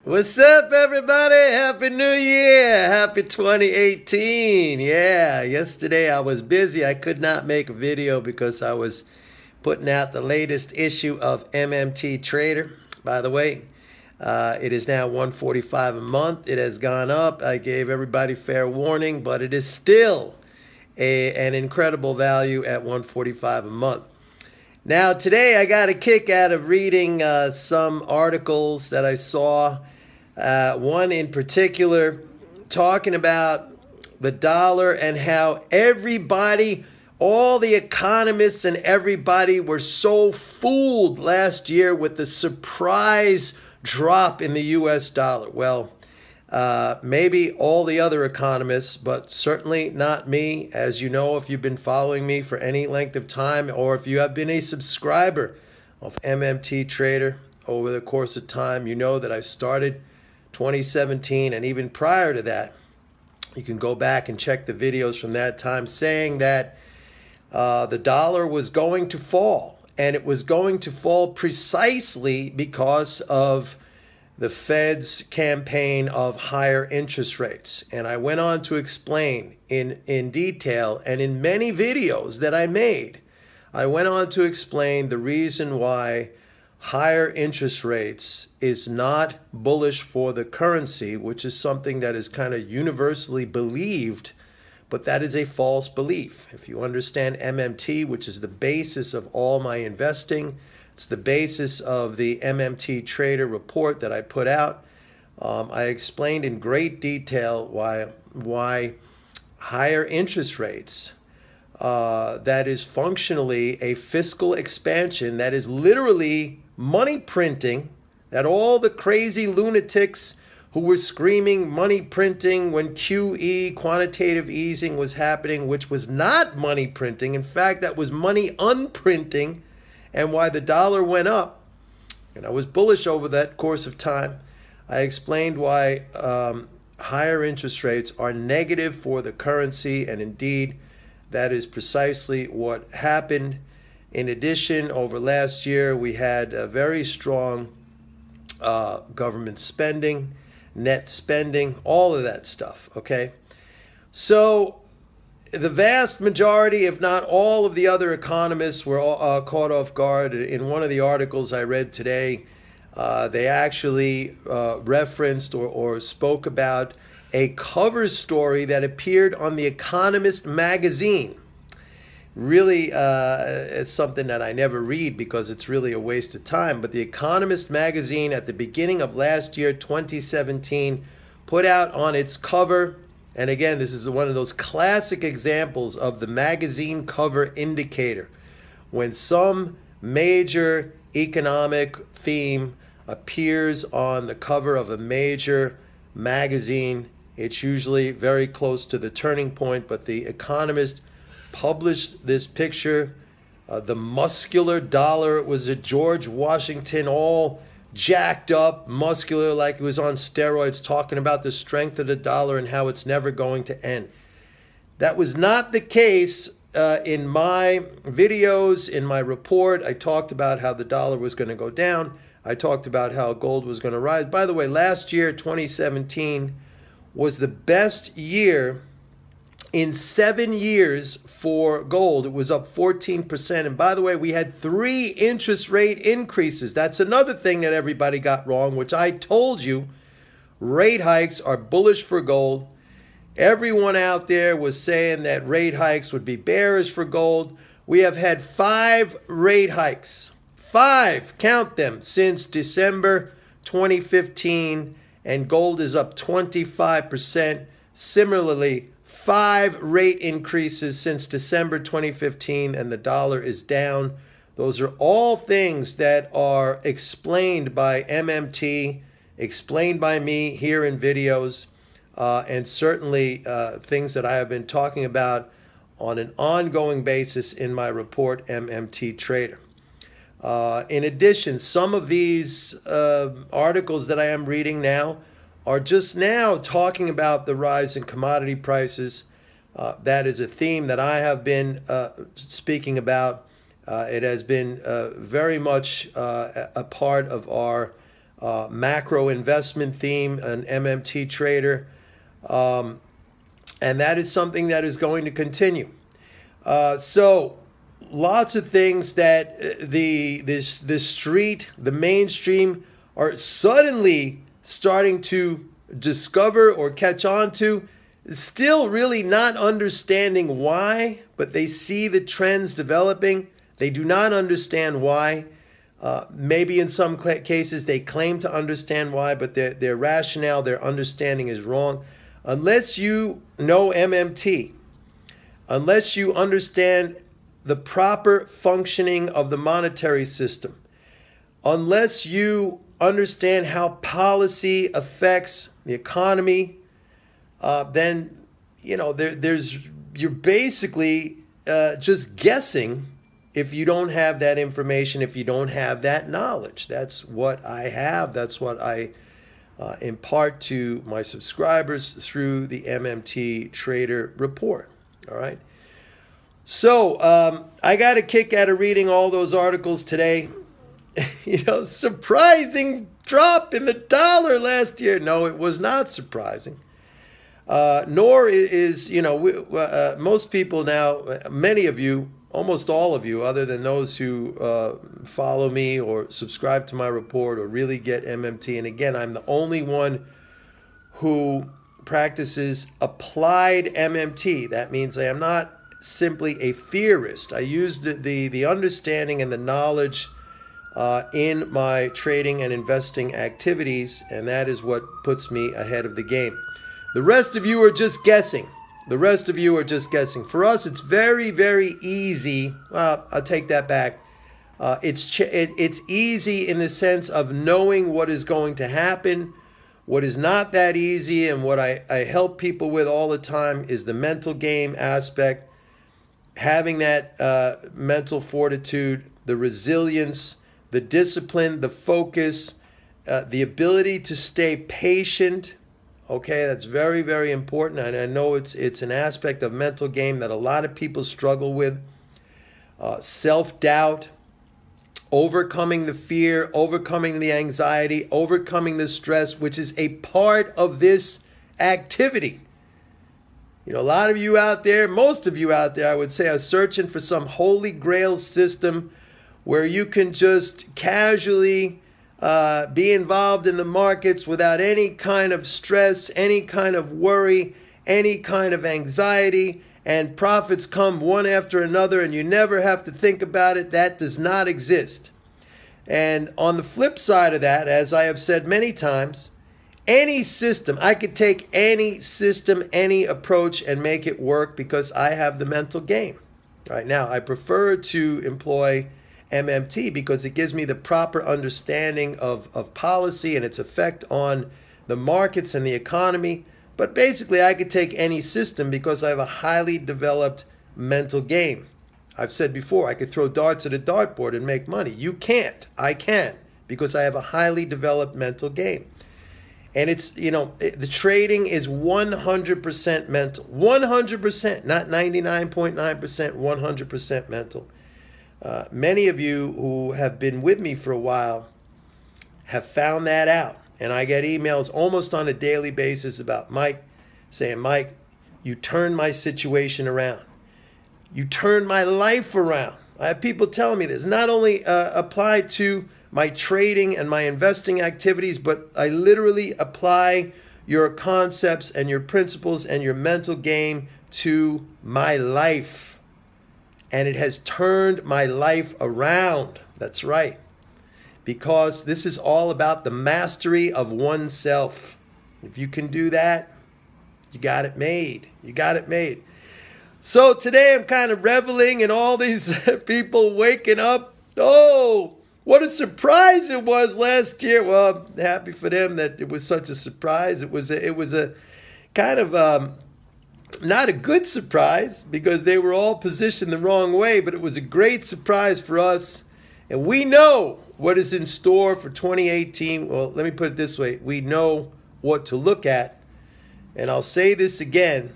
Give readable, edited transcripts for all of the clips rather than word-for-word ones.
What's up, everybody? Happy New Year! Happy 2018! Yeah, yesterday I was busy. I could not make a video because I was putting out the latest issue of MMT Trader. By the way, it is now $145 a month. It has gone up. I gave everybody fair warning, but it is still an incredible value at $145 a month. Now, today I got a kick out of reading some articles that I saw. One in particular talking about the dollar and how everybody, all the economists and everybody were so fooled last year with the surprise drop in the US dollar. Well, maybe all the other economists, but certainly not me. As you know, if you've been following me for any length of time, or if you have been a subscriber of MMT Trader over the course of time, you know that I started 2017, and even prior to that, you can go back and check the videos from that time, saying that the dollar was going to fall, and it was going to fall precisely because of the Fed's campaign of higher interest rates. And I went on to explain in detail, and in many videos that I made, I went on to explain the reason why higher interest rates is not bullish for the currency, which is something that is kind of universally believed, but that is a false belief. If you understand MMT, which is the basis of all my investing, it's the basis of the MMT Trader report that I put out. I explained in great detail why higher interest rates, that is functionally a fiscal expansion, that is literally money printing, that all the crazy lunatics who were screaming money printing when QE, quantitative easing, was happening, which was not money printing. In fact, that was money unprinting, and why the dollar went up. And I was bullish over that course of time. I explained why higher interest rates are negative for the currency, and indeed, that is precisely what happened. In addition, over last year, we had a very strong government spending, net spending, all of that stuff, okay? So the vast majority, if not all of the other economists were caught off guard. In one of the articles I read today, they actually referenced or spoke about a cover story that appeared on The Economist magazine. Really, it's something that I never read because it's really a waste of time. But The Economist magazine at the beginning of last year, 2017, put out on its cover, and again, this is one of those classic examples of the magazine cover indicator. When some major economic theme appears on the cover of a major magazine, it's usually very close to the turning point. But The Economist published this picture, the muscular dollar. It was a George Washington, all jacked up, muscular, like he was on steroids, talking about the strength of the dollar and how it's never going to end. That was not the case in my videos, in my report. I talked about how the dollar was going to go down. I talked about how gold was going to rise. By the way, last year, 2017, was the best year in 7 years for gold. It was up 14%. And by the way, we had 3 interest rate increases. That's another thing that everybody got wrong, which I told you. Rate hikes are bullish for gold. Everyone out there was saying that rate hikes would be bearish for gold. We have had 5 rate hikes. 5, count them, since December 2015, and gold is up 25%. Similarly, 5 rate increases since December 2015, and the dollar is down. Those are all things that are explained by MMT, explained by me here in videos, and certainly things that I have been talking about on an ongoing basis in my report, MMT Trader. In addition, some of these articles that I am reading now are just now talking about the rise in commodity prices. That is a theme that I have been speaking about. It has been very much a part of our macro investment theme, an MMT trader. And that is something that is going to continue. So lots of things that the street, the mainstream, are suddenly starting to discover or catch on to, still really not understanding why, but they see the trends developing. They do not understand why. Maybe in some cases they claim to understand why, but their rationale, their understanding is wrong. Unless you know MMT, unless you understand the proper functioning of the monetary system, unless you understand how policy affects the economy, then you're basically just guessing if you don't have that information, if you don't have that knowledge. That's what I have. That's what I impart to my subscribers through the MMT Trader Report. All right. So I got a kick out of reading all those articles today. Surprising drop in the dollar last year. No, it was not surprising. Nor is, most people now, many of you, almost all of you, other than those who follow me or subscribe to my report or really get MMT. And again, I'm the only one who practices applied MMT. That means I am not simply a theorist. I use the understanding and the knowledge in my trading and investing activities, and that is what puts me ahead of the game. The rest of you are just guessing. The rest of you are just guessing. For us, it's very, very easy. I'll take that back. It's easy in the sense of knowing what is going to happen. What is not that easy, and what I help people with all the time, is the mental game aspect. Having that mental fortitude, the resilience, the discipline, the focus, the ability to stay patient. Okay, that's very, very important. And I know it's an aspect of mental game that a lot of people struggle with. Self-doubt, overcoming the fear, overcoming the anxiety, overcoming the stress, which is a part of this activity. A lot of you out there, most of you out there, I would say, are searching for some holy grail system where you can just casually be involved in the markets without any kind of stress, any kind of worry, any kind of anxiety, and profits come one after another and you never have to think about it. That does not exist. And on the flip side of that, as I have said many times, any system, I could take any system, any approach and make it work because I have the mental game. Right now, I prefer to employ MMT because it gives me the proper understanding of policy and its effect on the markets and the economy. But basically, I could take any system because I have a highly developed mental game. I've said before, I could throw darts at a dartboard and make money. You can't. I can, because I have a highly developed mental game. And it's, the trading is 100% mental. 100%, not 99.9%, 100% mental. Many of you who have been with me for a while have found that out. And I get emails almost on a daily basis about Mike, saying, Mike, you turned my situation around. You turned my life around. I have people telling me this, not only applied to my trading and my investing activities, but I literally apply your concepts and your principles and your mental game to my life. And it has turned my life around. That's right. Because this is all about the mastery of oneself. If you can do that, you got it made. You got it made. So today I'm kind of reveling in all these people waking up. Oh, what a surprise it was last year. Well, I'm happy for them that it was such a surprise. It was a kind of not a good surprise because they were all positioned the wrong way, but it was a great surprise for us. And we know what is in store for 2018. Well, let me put it this way. We know what to look at. And I'll say this again.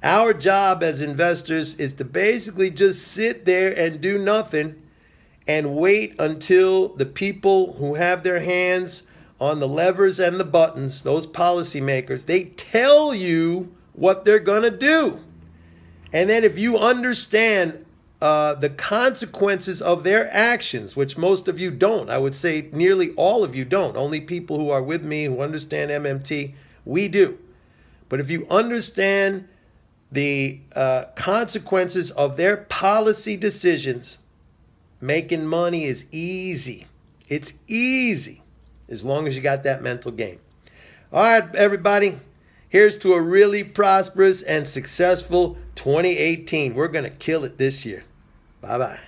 Our job as investors is to basically just sit there and do nothing and wait until the people who have their hands on the levers and the buttons, those policymakers, they tell you what they're going to do. And then if you understand the consequences of their actions, which most of you don't, I would say nearly all of you don't. Only people who are with me, who understand MMT, we do. But if you understand the consequences of their policy decisions, making money is easy. It's easy as long as you got that mental game. All right, everybody. Here's to a really prosperous and successful 2018. We're going to kill it this year. Bye-bye.